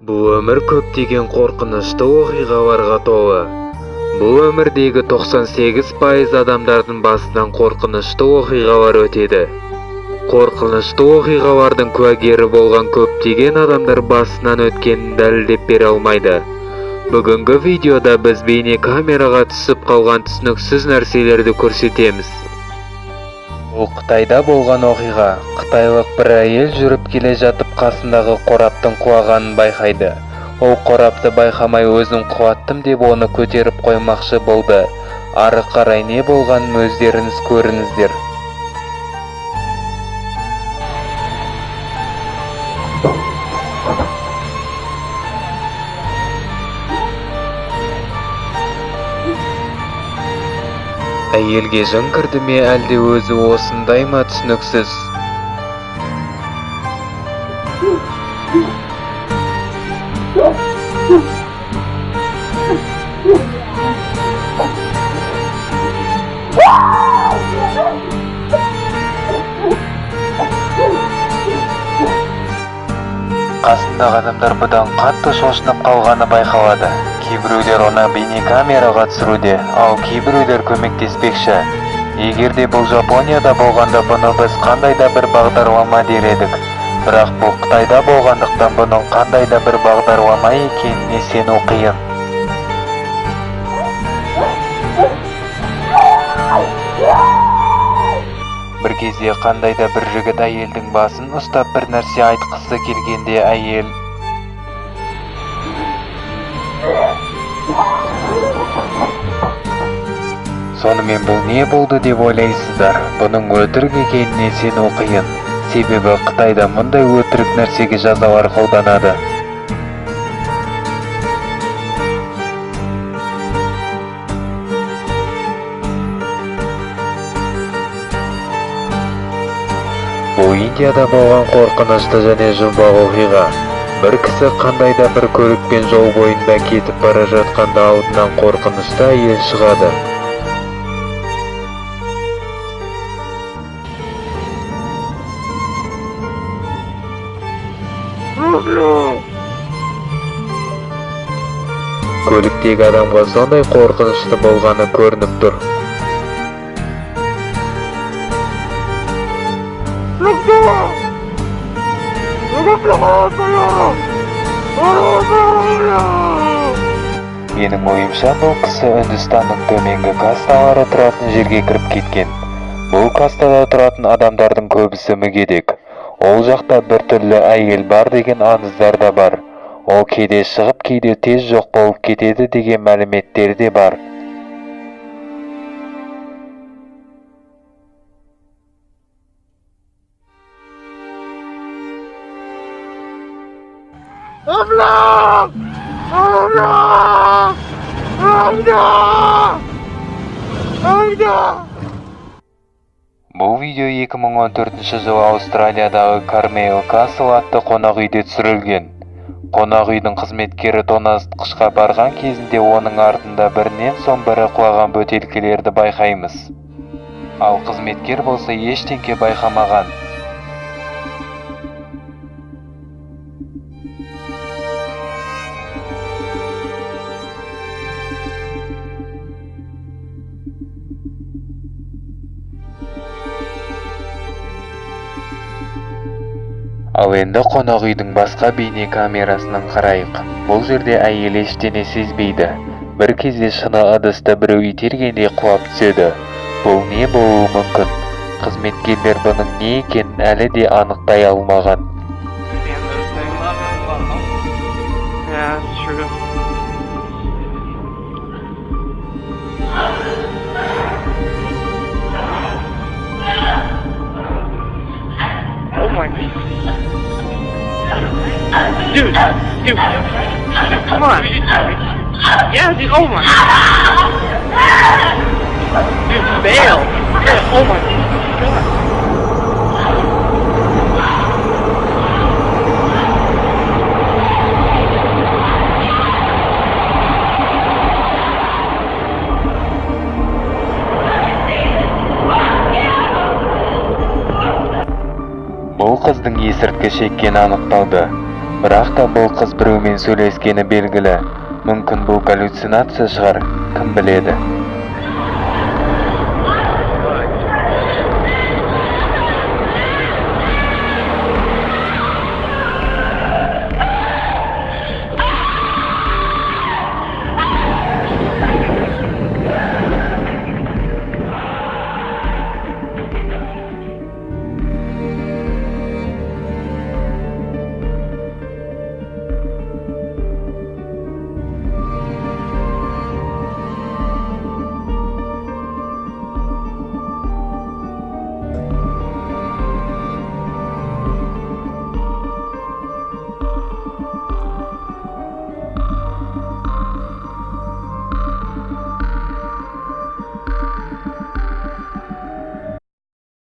Бұл өмір көптеген қорқынышты оқиғаларға толы. Бұл өмірдегі 98% адамдардың басынан қорқынышты оқиғалар өтеді. Қорқынышты оқиғалардың куәгері болған көптеген адамдар басынан өткенін дәлелдеп бере алмайды. Бүгінгі видеода біз бейне камераға түсіп қалған түсініксіз нәрселерді көрсетеміз. Бұл Қытайда болған оқиға. Қытайлық бір әйел жүріп келе жатып қасындағы қораптың құлағанын байқайды. Ол қорапты байқамай өзін құлаттым деп оны көтеріп қоймақшы болды. Ары қарай не болғанын өздеріңіз көріңіздер. Әйелге жын кірді ме, әлде өзі осындай ма, түсініксіз. Қасындағы адамдар бұдан қатты шошынып қалғаны байқалады. Кейбіреулер оны бейнекамераға түсіруде, ал кейбіреулер көмектеспекші. Егер де бұл Жапонияда болғанда, бұны біз қандай да бір бағдарлама дер едік. Бірақ бұл Қытайда болғандықтан бұның қандай да бір бағдарлама екеніне сену қиын. Бір кезде қандай да бір жігіт әйелдің басын ұстап бір нәрсе айтқысы келгенде әйел сонымен бұл не болды деп ойлайсыздар? Бұның өтірік екеніне сену қиын. Себебі Қытайда мұндай өтірік нәрсеге жазалар қолданады. Бұл Индияда болған қорқынышты және жұмбақ оқиға. Бір кісі қандай да бір көлікпен жол бойында кетіп бара жатқанда алдынан қорқынышты әйел шығады. Көліктегі адамға сондай қорқынышты болғаны көрініп тұр. Менің ойымша бұл кісі Үндістанның төменгі касталары тұратын жерге кіріп кеткен. Бұл кастада тұратын адамдардың көбісі мүгедек. Ол жақта бір түрлі әйел бар деген аңыздар да бар. Ол кейде шығып, кейде тез жоқ болып кетеді деген мәліметтер де бар. Бұл видео 2014 жылы Аустралиядағы Кармейл Касл атты қонақ үйде түсірілген. Қонақ үйдің қызметкері тоңазытқышқа барған кезінде оның артында бірінен соң бірі құлаған бөтелкелерді байқаймыз. Ал қызметкер болса ештеңе байқамаған. Ал енді қонақ үйдің басқа бейне камерасынан қарайық. Бұл жерде әйел ештеңе сезбейді. Бір кезде шыны ыдысты біреу itергенде құлап түседі. Бұл не болуы мүмкін? Қызметкерлер бұның не екенін әлі де анықтай алмаған. Dude, come on. Yeah, dude, oh my. Dude, fail. Oh my God. Бұл қыздың есірткі шеккені анықталды. Бірақ та бұл қыз біреумен сөйлескені белгілі. Мүмкін бұл галлюцинация шығар, кім біледі.